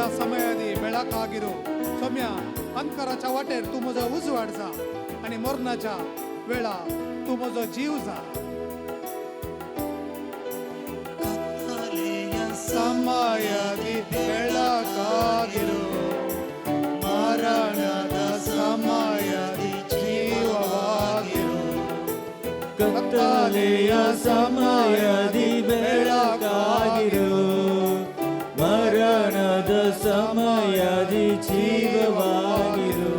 या समयादी बेळाकागिरू सौम्या अंधकाराच्या वाटेर तू म्हजो उजवाड जा आणि मरणाच्या वेळा तू म्हजो जीव जा. ಸಮಯದಿ ಬೆಳಕಾಗಿರು ಮರಣದ ಸಮಯದಿ ಜೀವವಾಗಿರು. ಕತ್ತಲೆಯ ಸಮಯದಿ ಬೆಳಕಾಗಿರು ಮರಣದ ಸಮಯದಿ ಜೀವವಾಗಿರು.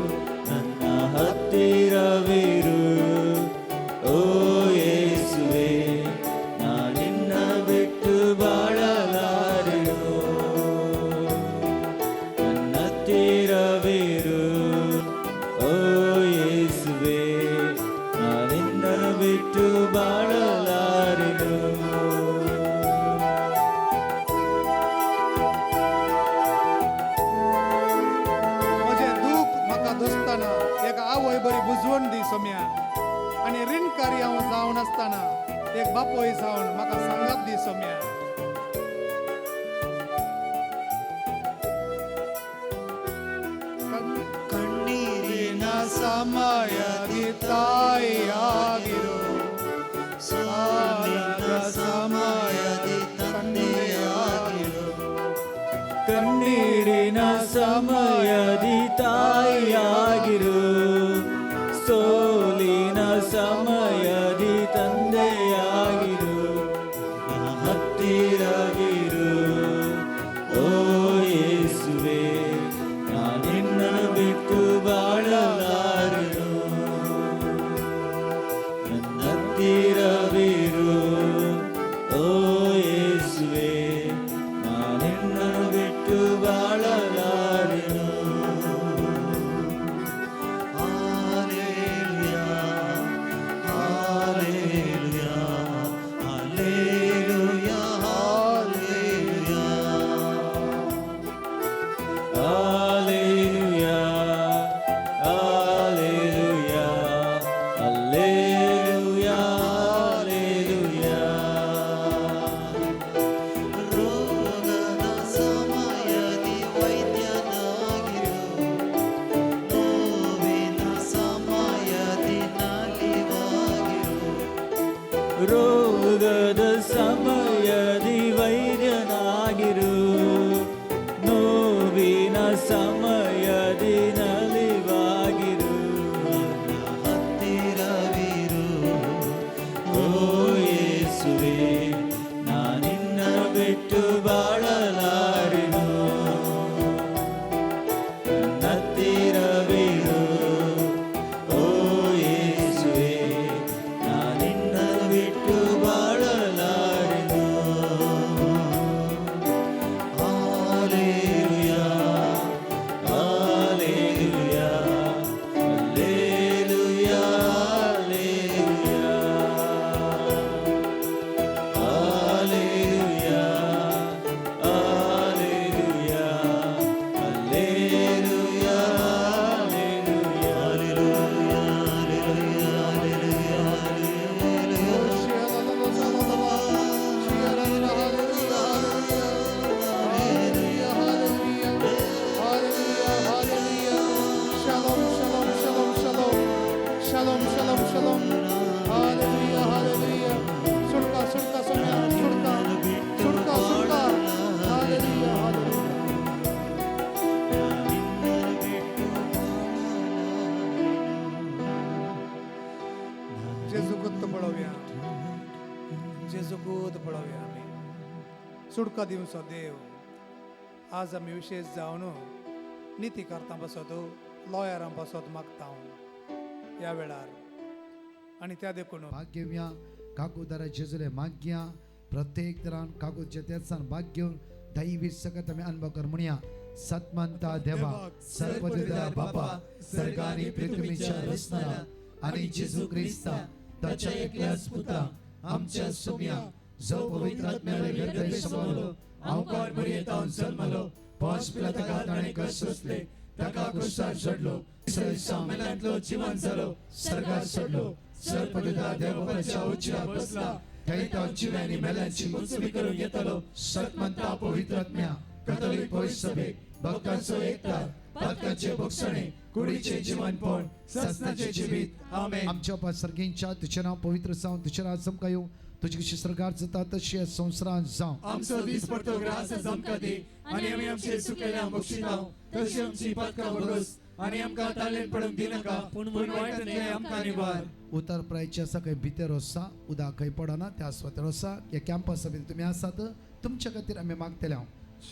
ನನ್ನ ಹತ್ತಿರವಿರು ಓ ಯೇಸುವೆ, ನಾನಿನ್ನ ಬಿಟ್ಟು ಬಾಳಲಾರೆನು. ನನ್ನ ಹತ್ತಿರವಿರು ಓ ಯೇಸುವೆ, ನಾನಿನ್ನ ಬಿಟ್ಟು ಬಾಳಲಾರೆನು. म्हजे दूख म्हाका दोसताना एक आवय बरी बुजवण दी सौम्या, आणि ऋणकारी हांव जावन आसतना एक बापोय जावन म्हाका सांगात दी सौम्या. ಕಣ್ಣೀರಿನ ಸಮಯದಿ ತಾಯಿಯಾಗಿರು, ಸಾಲದ ಸಮಯದಿ ತಂದೆಯಾಗಿರು. ಕಣ್ಣೀರಿನ ಸಮಯದಿ ತಾಯಿಯಾಗಿರು, ಸೋಲಿನ ಸಮಯದಿ ತಂದೆಯಾಗಿರು. ಹತ್ತಿರವಿರು ಓ ಯೇಸುವೆ, ನಾನಿನ್ನನ್ನು ಬಿಟ್ಟು ಬಾಳಲಾರೆನು. ನನ್ನ ಹತ್ತಿರವಿರು ಓ ಯೇಸುವೆ, ನಾನಿನ್ನನ್ನು ಬಿಟ್ಟು ಬಾಳಲಾರೆನು. Hallelujah, hallelujah, hallelujah, hallelujah. Hallelujah, hallelujah, hallelujah, hallelujah. ರೋಗದ ಸಮಯದಿ ವೈದ್ಯನಾಗಿರು, ನೋವಿನ ಸಮಯದಿ ನಲಿವಾಗಿರು. ರೋಗದ ಸಮಯದಿ ವೈದ್ಯನಾಗಿರು, ನೋವಿನ ಸಮಯದಿ ನಲಿವಾಗಿರು. ಹತ್ತಿರವಿರು ಓ ಯೇಸುವೆ, ನಾನಿನ್ನ ಬಿಟ್ಟು ಬಾಳಲಾರೆನು. ನನ್ನ ಹತ್ತಿರವಿರು ಓ ಯೇಸುವೆ, ನಾನಿನ್ನ ಬಿಟ್ಟು ಬಾಳಲಾರೆನು. Hallelujah, Hallelujah, hallelujah, hallelujah. Hallelujah, hallelujah, hallelujah, Shalom, shalom, shalom. Hallelujah, hallelujah. Surka, surka, Soumya, surka, surka, surka. Hallelujah, hallelujah. जेजूकूच पळोवया, जेजूकूच पळोवया आमी. सुटका दिवचो देव. आज आमी विशेष जावन नीती करता बसत, लॉयरां बसत मागता ह्या वेळार. आणि त्या देखून ಭಾಗ್ಯವ್ಯ ಕಾಕುದರ ಜೆಜುಲೆ ಮಾಗ್ಯ ಪ್ರತ್ಯೇಕ ತರಾನ್ ಕಾಕು ಜತೆತ್ಸನ್ ಭಾಗ್ಯ ದೈವಿ ಸಕತಮೆ ಅನ್ಬಕರ್ ಮುನಿಯ सत्मंता देवा सर्वपिता बापा सर्गानी पृथ्वीच्या रचणारा आणि जेजू ख्रिस्ता त्याच्या एकल्याच पुत्रा आमच्या सौम्या जो पवित्र आत्म्याने हृदय समवलो अवकार मर्यादान जन्मलो पाच पिलातका ताणे कष्ट सोसले ताका क्रुसार चढलो तिसऱ्या मेलांतलो जीवन जालो सर्गार चढलो सर्वपिता देवाच्या उच्चार बसला थंय तो जिव्यांनी मेल्यांची मुक्ती करून येतलो सत्मंता पवित्र आत्म्या कॅथोलिक पवित्र सभेक भक्तांचो एकता पातकांचे भक्षणे कुडीचे जीवनपण ससनाचे जिवीत आमेन. आमच्या पासर्गींच्या तुझे नाव पवित्र जावं तुझे राज चमका येवं तुझे कशी सरकार जाता तशी संवसारांत जावं. आमचो दीस पडतो ग्रास आमकां दी आनी आमी आमचे सुकलेल्या बक्षितांव तशी आमची पातकां भरोस आनी आमकां ताळेन पडूंक दिनाका पूण वायटांतले आमकां निवार. उतर प्रायचे आसा खंय भितर आसा उदक खंय पडना त्या स्वातर आसा ह्या कॅम्पस सभेत तुमी आसात तुमच्या खातीर आमी मागतले हांव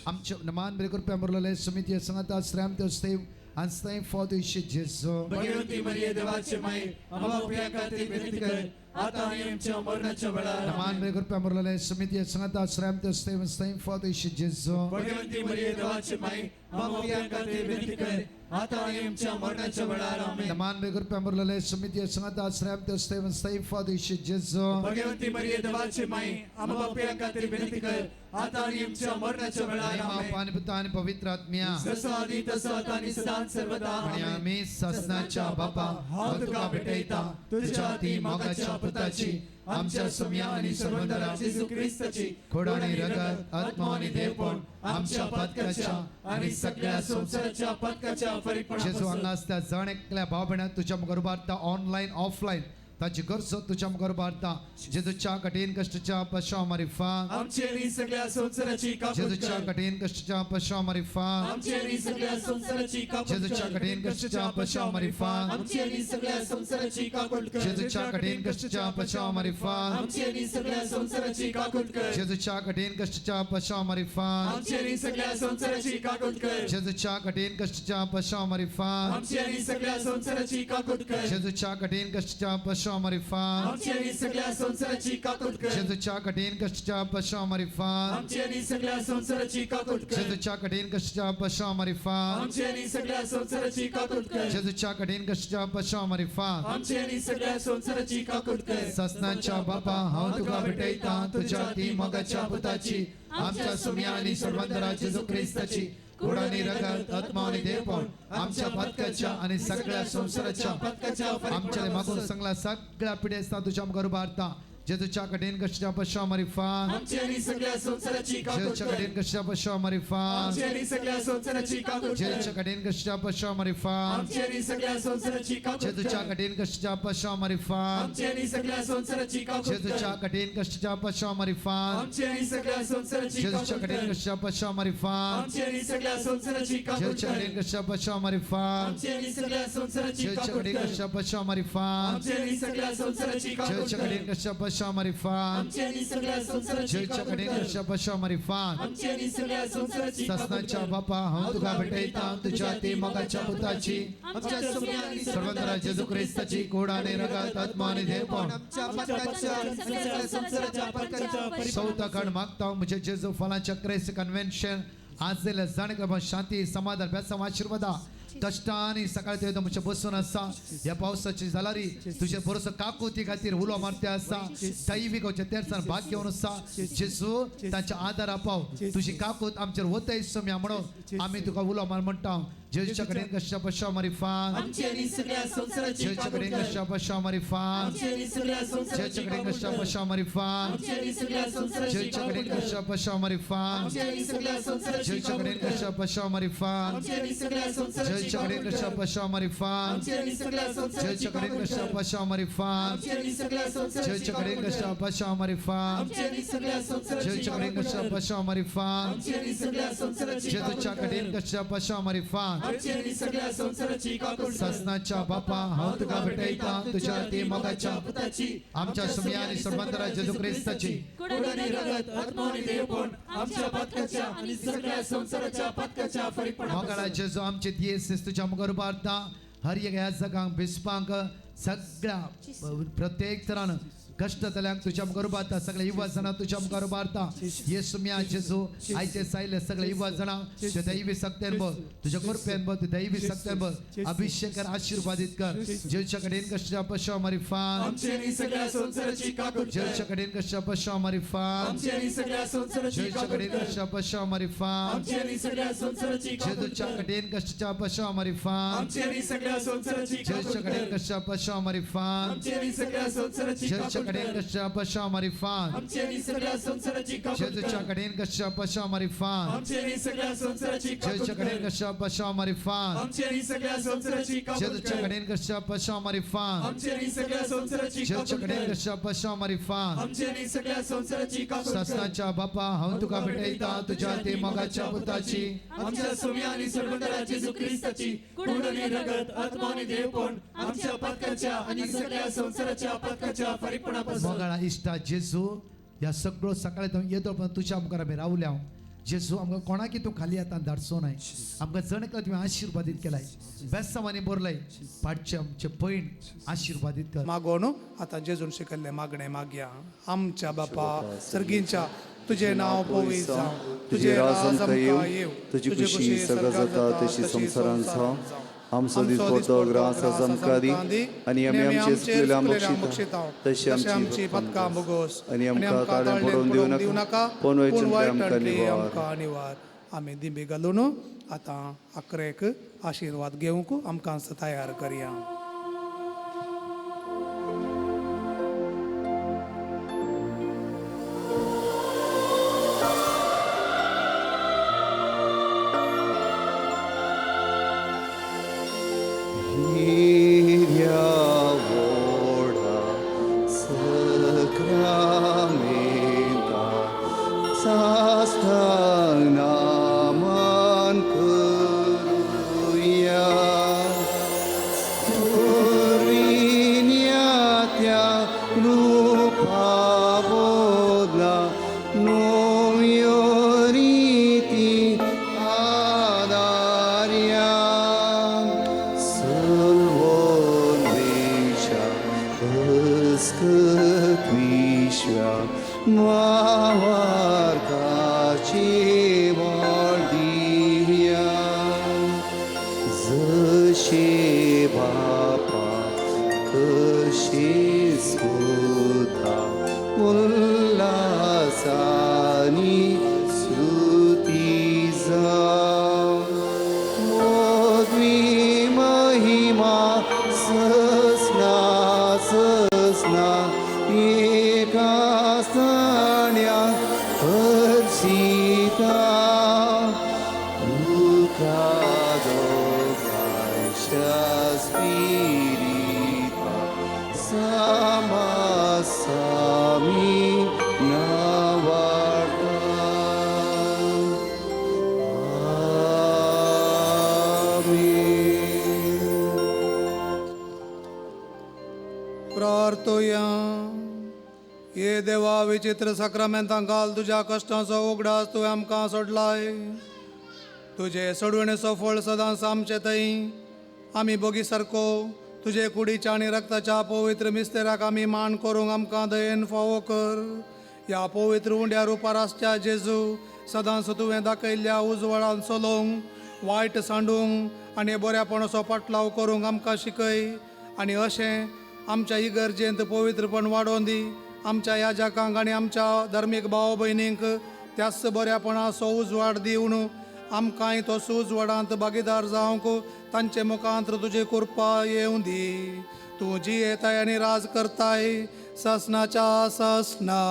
आमचे नमान बरे करप्या मुरलेले समिती सांगात श्राम ते स्तेव and thank for the Jesus. Bhagwanti मरिये देवाचे माये आम्हा प्रिया खातीर विनंती कर आता आनी आमच्या मरणाच्या वेळार नमान बरे करप्या मुरलेले समिती सांगात श्राम ते स्तेव and thank for the Jesus. Bhagwanti मरिये देवाचे माये आम्हा प्रिया खातीर विनंती कर आता आनी आमच्या मरणाच्या वेळार आमेन. नमान बरे करप्या मुरलेले समिती सांगात श्राम ते स्तेव and thank for the Jesus. Bhagwanti मरिये देवाचे माये आम्हा प्रिया खातीर विनंती कर आता आनी आमच्या मरणाच्या वेळार आमेन. पाणी पिता आणि पवित्र आत्म्या जसो आदी तसो आता आनी सदां सर्वदा आणि आमेन. आम्ही ससनाच्या बापा हांव तुका भेटयता तुझ्या ती मोगाच्या पुताची आमच्या सुम्या आणि सर्वंतराची जेजू ख्रिस्ताची खोड आणि रगत आत्मा आणि देवपण आमच्या पातकाच्या आणि सगळ्या संसाराच्या पातकाच्या जेजू फरीकपणापासून हांगा असता जण एकल्या भाव भयणां तुझ्या मुखार उबारता ऑनलाईन ऑफलाईन ताची गरज तुझ्या मुखार उबारता जेजूच्या कठीण कष्टाच्या पश्चाव मारिफा आमचे आणि सगळ्या संसाराची कापूट जेजूच्या कर. कठीण कष्टाच्या पश्चाव मारिफा आमचे आणि सगळ्या संसाराची कापूट जेजूच्या कर. कठीण कष्टाच्या पश्चाव मारिफा आमचे आणि सगळ्या संसाराची कापूट कर. जेजूच्या कठीण कष्टाच्या पश्चाव मारिफा आमचे आणि सगळ्या संसाराची कापूट कर. जेजूच्या कठीण कष्टाच्या पश्चाव मारिफा आमचे आणि सगळ्या संसाराची कापूट कर. जेजूच्या कठीण कष्टाच्या पश्चाव मारिफा आमचे आणि सगळ्या संसाराची कापूट कर. जेजूच्या कठीण कष्टाच्या पश्चाव मारिफा आमचे आणि सगळ्या संसाराची कापूट कर. जेजूच्या कठीण कष्टाच्या पश्चाव मारिफा आमचे आणि सगळ्या संसाराची कापूट कर. जेजूच्या कठीण कष्टाच्या पश्चाव मारिफा आमचे आणि सगळ्या संसाराची कापूट कर. जेजूच्या कठीण कष्टाच्या पश्चाव मारिफा आमचे आणि सगळ्या संसाराची कापूट कर. ससनाच्या बापा हांव तुका भेटयता तुझ्या ती मोगाच्या पुताची आमच्या सुम्या आणि सर्वंतराची जेजू ख्रिस्ताची खोड आणि रगत आत्मा आणि देवपण आमच्या पातकाच्या आणि सगळ्या संसाराच्या पातकाच्या आमच्या मागून सांगला सगळ्या पिढी असता तुझ्या मुखार उबारता जेजूच्या कठीण कष्टाच्या पश्चाव मारिफा आमचे आणि सगळ्या संसाराची कापूट जेजूच्या कर. कठीण कष्टाच्या पश्चाव मारिफा आमचे आणि सगळ्या संसाराची कापूट कर. जेजूच्या कठीण कष्टाच्या पश्चाव मारिफा आमचे आणि सगळ्या संसाराची कापूट जेजूच्या कर. कठीण कष्टाच्या पश्चाव मारिफा आमचे आणि सगळ्या संसाराची कापूट कर. जेजूच्या कठीण कष्टाच्या पश्चाव मारिफा आमचे आणि सगळ्या संसाराची जेजूच्या कापूट कठीण कर. कष्टाच्या पश्चाव मारिफा आमचे आणि सगळ्या संसाराची कापूट जेजूच्या कर. कठीण कष्टाच्या पश्चाव मारिफा आमचे आणि सगळ्या संसाराची जेजूच्या कापूट कठीण कर. कष्टाच्या पश्चाव मारिफा आमचे आणि सगळ्या संसाराची कापूट जेजूच्या कर. कठीण कष्टाच्या पश्चाव मारिफा आमचे आणि सगळ्या संसाराची जेजूच्या कापूट कठीण कर. कष्टाच्या पश्चाव मारिफा आमचे आणि सगळ्या संसाराची कापूट ससनाच्या कर. बापा हांव तुका भेटयता तुझ्या ती मोगाच्या पुताची आमच्या सुम्या आणि सर्वंतरा जेजू ख्रिस्ताची खोड आणि रगत आत्मा आणि देवपण आमच्या पातकाच्या आणि सगळ्या संसाराच्या पातकाच्या चौथा खंड मागता हांव म्हजे जेजू फलांच्या क्रेस्त कन्व्हेन्शन आज दिल्या जाण शांती समाधान बेसम आशिर्वादा कष्टा आणि सकाळी ते म्हजे बसून आसा ह्या पावसाची जालारी तुझे बरोसो काकुती खातीर उलो मारते आसा दैवीक तेरसान भाग घेवन आसा जेजू तांच्या आदार पाव तुझी काकूत आमचेर वतय सम्या म्हणून आमी तुका उलो मार म्हणटा जेजूच्या कडेन कशा पश्चा मारिफान आमचे आणि सगळ्या संसाराची जेजूच्या कापूट कडेन कर. कशा पश्चा मारिफान आमचे आणि सगळ्या संसाराची जेजूच्या कडेन कापूट कशा कर. पश्चा मारिफान आमचे आणि सगळ्या संसाराची जेजूच्या कापूट कडेन कर. कशा पश्चा मारिफान आमचे आणि सगळ्या संसाराची जेजूच्या कापूट कडेन कर. कशा पश्चा मारिफान आमचे आणि सगळ्या संसाराची जेजूच्या कडेन कापूट कशा कर. पश्चा मारिफान आमचे आणि सगळ्या संसाराची जेजूच्या कडेन कापूट कशा कर. पश्चा मारिफान आमचे आणि सगळ्या संसाराची जेजूच्या कडेन कापूट कशा कर. पश्चा मारिफान आमचे आणि सगळ्या संसाराची जेजूच्या कडेन कापूट कशा कर. पश्चा मारिफान आमचे आणि सगळ्या संसाराची जेजूच्या कापूट कडेन कर. कशा पश्चा मारिफान आमचे आणि सगळ्या संसाराची कापूट कर. ससनाच्या बापा हांव तुका भेटयता तुझ्या ती मोगाच्या पुताची आमच्या सुम्या आणि सर्वंतरा जेजू ख्रिस्ताची खोड आणि रगत आत्मा आणि देवपण आमच्या पातकाच्या आणि सगळ्या संसाराच्या पातकाच्या फरीकपणापासून मोगाळा जेजू आमचे दियेस तुझ्या मुखार उबारता हर एक ह्या जगांक बिस्पांक सगळ्या प्रत्येक तरान कष्टतल्यांक तुझ्या मुखार उबारता सगळ्या युवा जाणां तुझ्या मुखार उबारता येसू म्या जेजू आयचे सायले सगळे युवा जाणां ते दैवी सक्तेन ब तुझ्या कृपेन ब दैवी सक्तेन ब अभिषेक कर आशीर्वादित कर जेजूच्या कडेन कशा पश्चा मारिफान आमचे आणि सगळ्या संसाराची कापूट कर. जेजूच्या कडेन कशा पश्चा मारिफान आमचे आणि सगळ्या संसाराची जेजूच्या कापूट कडेन कर. कशा पश्चा मारिफान आमचे आणि सगळ्या संसाराची कापूट जेजूच्या कर. कडेन कशा पश्चा मारिफान आमचे आणि सगळ्या संसाराची कापूट जेजूच्या कडेन कर. कशा पश्चा मारिफान आमचे आणि सगळ्या संसाराची जेजूच्या कापूट कडेन कशा बशा मारी फान आमची आणि सगळ्या संसाराची कापून जेजूच्या कडेन कशा बशा मारी फान आमची आणि सगळ्या संसाराची कापून जेजूच्या कडेन कशा बशा मारी फान आमची आणि सगळ्या संसाराची कापून जेजूच्या कडेन कशा बशा मारी फान आमची आणि सगळ्या संसाराची जेजूच्या कापून कडेन कशा बशा मारी फान आमची आणि सगळ्या संसाराची कापून ससनाच्या बापा हांव तुका भेटयता तुझ्या ते मोगाच्या पुताची आमच्या सोम्या आणि सर्वंतरा जेजू ख्रिस्ताची खून आणि रगत आत्मा आणि देवपण आमच्या पातकाच्या आणि सगळ्या संसाराच्या पातकाच्या फरीकपणापासून मोगाळा इश्टा जेजू ह्या सगळो सकाळी तो येतो पण तुझ्या मुखार आमी रावल्या जेजू आमकां कोणाकी तूं खाली आतां धाडचो नाय आमकां जण एकलो तुवें आशिर्वादीत केलाय बेस्तांवांनी बरलय पाडचे आमचे पैण आशिर्वादीत कर मागोन आता जेजून शिकल्ले मागणे मागया आमच्या बापा सर्गींच्या तुझे नाव पवित्र जावं तुझे राज आमकां येव तुझी खुशी सगळं जाता तशी संसारान जावं आमचो दिसपडतो ग्रास आमकां दी आनी आमी आमचे चुकलेल्या बक्षिता तशी आमची पदकां बोगोस आनी आमकां ताळें पडोवन दिवं नाका पण आमकां निवार निवार आमी दिबे घालून आतां अकरेक आशिर्वाद घेवंक आमकां तयार करया प्रार्थोया ये देवा विचित्र सक्रमेंतां घाल तुझ्या कश्टांचो उगडास तुवें आमकां सोडलाय तुझे सोडवणेचो फळ सदांच आमचे थंय आमी बोगी सारको तुझे कुडीच्या आणि रक्ताच्या पवित्र मिस्तेराक आमी मान करूंक आमकां दयेन फावो कर ह्या पवित्र उंड्या रुपार आसच्या जेजू सदांच तुवें दाखयल्ल्या उजवळान चलोवंक वायट सांडूंक आनी बऱ्यापणाचो पाटलाव करूंक आमकां शिकय आनी अशें आमच्या इगर्जेंत पवित्रपण वाडोवन दी आमच्या याजकांक आनी आमच्या धर्मीक भाव भयणींक त्याच बऱ्यापणाचो उजवाड दिवन आमकांय तो सुजवाडांत भागीदार जावंक तांचे मुखांत तुजी कृपा येवं दी तूं जी येताय आनी राज करताय ससनाच्या ससना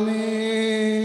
आमेन